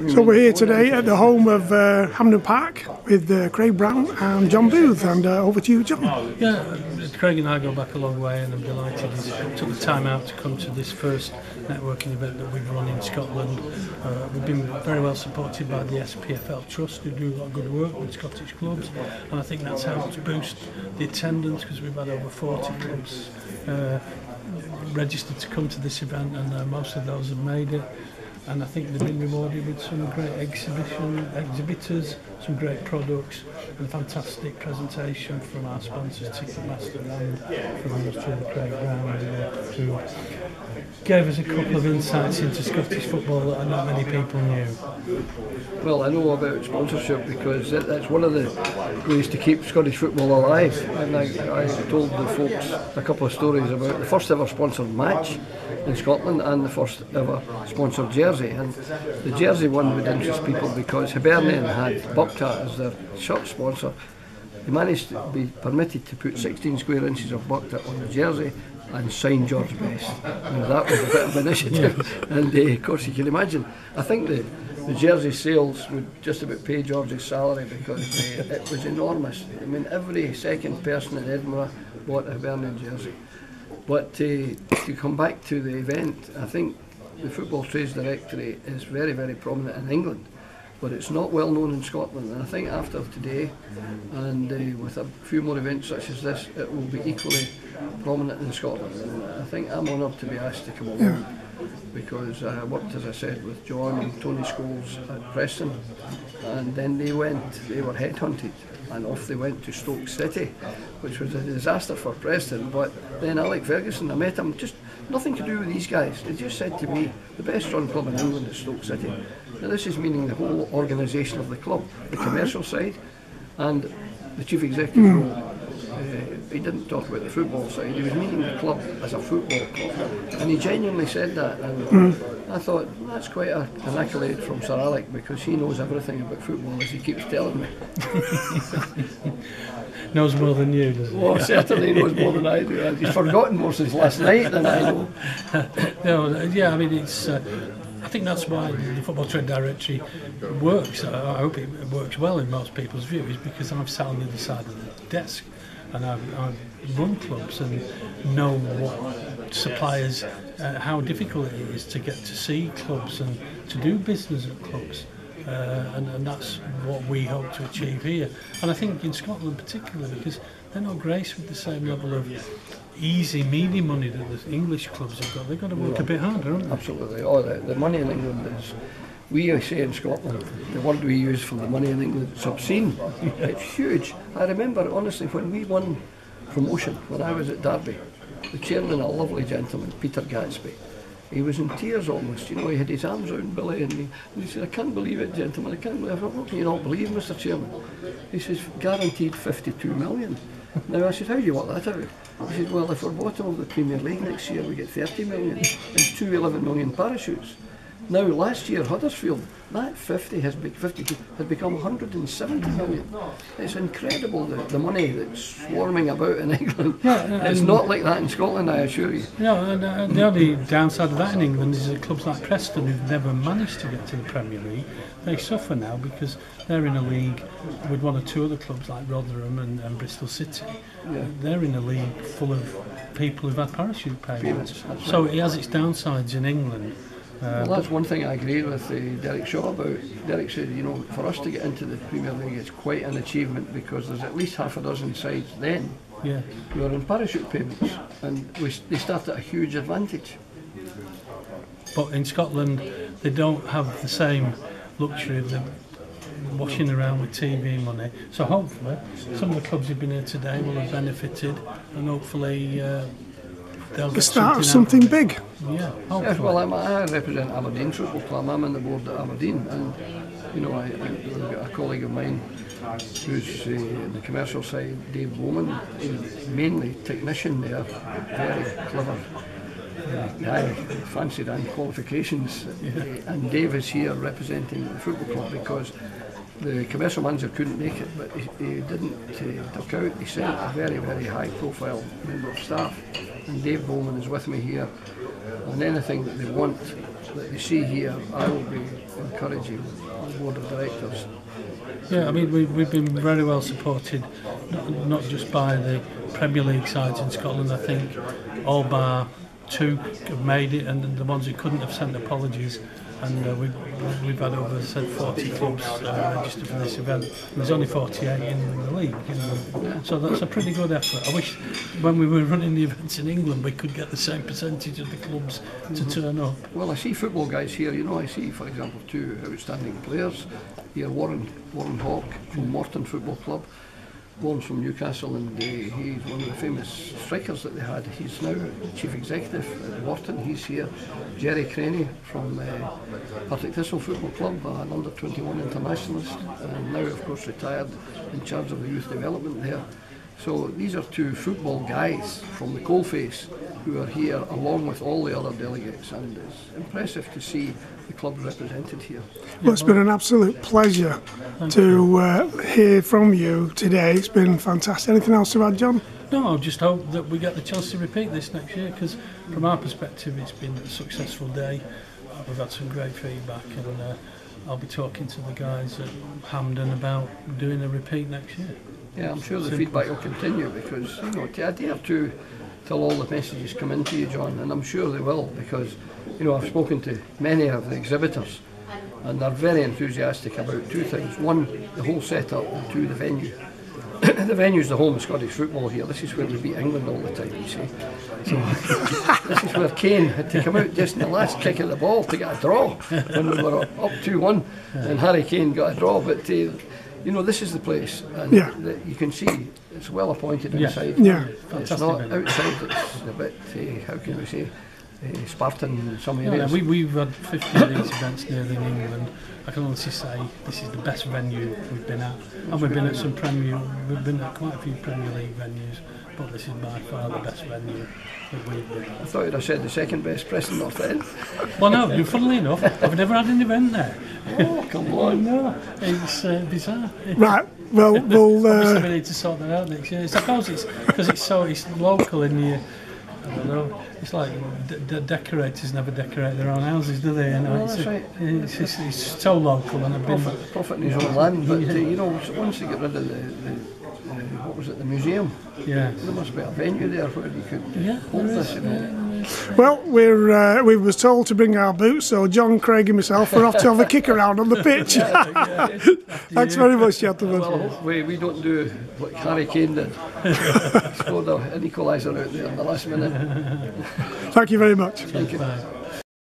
So we're here today at the home of Hampden Park with Craig Brown and John Booth, and over to you, John. Yeah, Craig and I go back a long way, and I'm delighted he took the time out to come to this first networking event that we've run in Scotland. We've been very well supported by the SPFL Trust, who do a lot of good work with Scottish clubs, and I think that's helped boost the attendance because we've had over 40 clubs registered to come to this event, and most of those have made it. And I think they've been rewarded with some great exhibitors, some great products, and a fantastic presentation from our sponsors, Ticketmaster, and from Mr. Craig Brown, who gave us a couple of insights into Scottish football that not many people knew. Well, I know about sponsorship because that's one of the ways to keep Scottish football alive. And I told the folks a couple of stories about the first ever sponsored match in Scotland and the first ever sponsored jersey. And the jersey one would interest people because Hibernian had Bucktat as their shirt sponsor. They managed to be permitted to put 16 square inches of Bucktat on the jersey and sign George Best. And that was a bit of an initiative. And of course you can imagine, I think the jersey sales would just about pay George's salary because it was enormous. I mean, every second person in Edinburgh bought a Hibernian jersey. But to come back to the event, I think the Football Trades Directory is very, very prominent in England, but it's not well known in Scotland. And I think after today, and with a few more events such as this, it will be equally prominent in Scotland. And I think I'm honoured to be asked to come along because I worked, as I said, with John and Tony Scholes at Preston, and then they were headhunted, and off they went to Stoke City, which was a disaster for Preston. But then Alec Ferguson, I met him, just nothing to do with these guys. They just said to me, the best run club in England is Stoke City. Now this is meaning the whole organisation of the club, the commercial side and the chief executive role. He didn't talk about the football side, he was meaning the club as a football club. And he genuinely said that, and I thought, that's quite an accolade from Sir Alec, because he knows everything about football, as he keeps telling me. Knows more than you, doesn't he? Well, certainly knows more than I do. He's forgotten more since last night than I know. No, yeah, I mean, it's. I think that's why the Football Trade Directory works. I hope it works well in most people's views, because I've sat on the other side of the desk, and I've run clubs and know what suppliers, how difficult it is to get to see clubs and to do business at clubs. And that's what we hope to achieve here. And I think in Scotland particularly, because they're not graced with the same level of easy media money that the English clubs have got. They've got to work a bit harder, haven't they? Absolutely. Oh, the money in England is, we say in Scotland, the word we use for the money in England is obscene. It's huge. I remember, honestly, when we won promotion, when I was at Derby, the chairman, a lovely gentleman, Peter Gatsby, he was in tears almost, you know, he had his arms around Billy, and he said, I can't believe it, gentlemen, I can't believe it. What can you not believe, Mr. Chairman? He says, guaranteed 52 million. Now I said, how do you work that out? He said, well, if we're bottom of the Premier League next year, we get 30 million and 2 11 million parachutes. Now, last year, Huddersfield, that 52 has become 170 million. It's incredible, the money that's swarming about in England. Yeah, it's not like that in Scotland, I assure you. No, and the only downside of that in England is that clubs like Preston, who've never managed to get to the Premier League, they suffer now because they're in a league with one or two other clubs like Rotherham and Bristol City. Yeah. They're in a league full of people who've had parachute payments. So it has its downsides in England. Well, that's one thing I agree with Derek Shaw about. Derek said, you know, for us to get into the Premier League, it's quite an achievement because there's at least half a dozen sides then who are on parachute payments, and they start at a huge advantage. But in Scotland, they don't have the same luxury of them washing around with TV money. So hopefully, some of the clubs who've been here today will have benefited, and hopefully they'll the start of something big. Yeah, yes, well, I represent Aberdeen Football Club. I'm on the board at Aberdeen, and you know, I've got a colleague of mine who's in the commercial side, Dave Bowman, who's mainly technician there, very clever guy, fancied and qualifications. And Dave is here representing the football club because the commercial manager couldn't make it, but he didn't duck out. He sent a very, very high profile member of staff, and Dave Bowman is with me here, and anything that they want that they see here, I will be encouraging the board of directors. Yeah, I mean, we've been very well supported, not just by the Premier League sides in Scotland. I think all bar 2 have made it, and the ones who couldn't have sent apologies. And we've had over, said, 40 clubs registered for this event. And there's only 48 in the league, so that's a pretty good effort. I wish when we were running the events in England we could get the same percentage of the clubs to turn up. Well, I see football guys here. You know, I see, for example, 2 outstanding players here. Warren Hawke from Morton Football Club. Warren's from Newcastle, and he's one of the famous strikers that they had. He's now chief executive at Wharton. He's here. Jerry Craney from Partick Thistle Football Club, an under-21 internationalist, and now of course retired, in charge of the youth development there. So these are 2 football guys from the coalface who are here along with all the other delegates, and it's impressive to see the club represented here. Well, it's been an absolute pleasure to hear from you today. It's been fantastic. Anything else to add, John? No, I just hope that we get the chance to repeat this next year, because from our perspective it's been a successful day. We've had some great feedback, and I'll be talking to the guys at Hampden about doing a repeat next year. Yeah, I'm sure the feedback will continue, because, you know, I dare to till all the messages come into you, John, and I'm sure they will, because, you know, I've spoken to many of the exhibitors, and they're very enthusiastic about 2 things. 1, the whole setup, and 2, the venue. The venue's the home of Scottish football here. This is where we beat England all the time, you see. So this is where Kane had to come out just in the last kick of the ball to get a draw when we were up 2-1, and Harry Kane got a draw. But you know, this is the place, and you can see it's well appointed inside. Yeah, it's not outside. It's a bit, how can we say, Spartan in some areas. We've had 50 of these events nearly in England. I can honestly say this is the best venue we've been at, and we've been at we've been at quite a few Premier League venues, but this is by far the best venue that we've been at. I thought you'd have said the second best, Preston North End. Well, no, funnily enough, I've never had an event there. Oh, come on. No, it's bizarre. Right. Well, obviously we need to sort that out next year. I suppose it's because it's local in the. I don't know. It's like decorators never decorate their own houses, do they? You know, that's right. It's so local, and I've been profit in his own land. But you know, once they get rid of the what was it, the museum? Yeah. There must be a venue there where you could hold this. You know. well, we was told to bring our boots, so John, Craig and myself are off to have a kick around on the pitch. Thanks very much, gentlemen. Well, hopefully we don't do like Harry Kane did. Scored an equaliser out there in the last minute. Thank you very much. Thank you.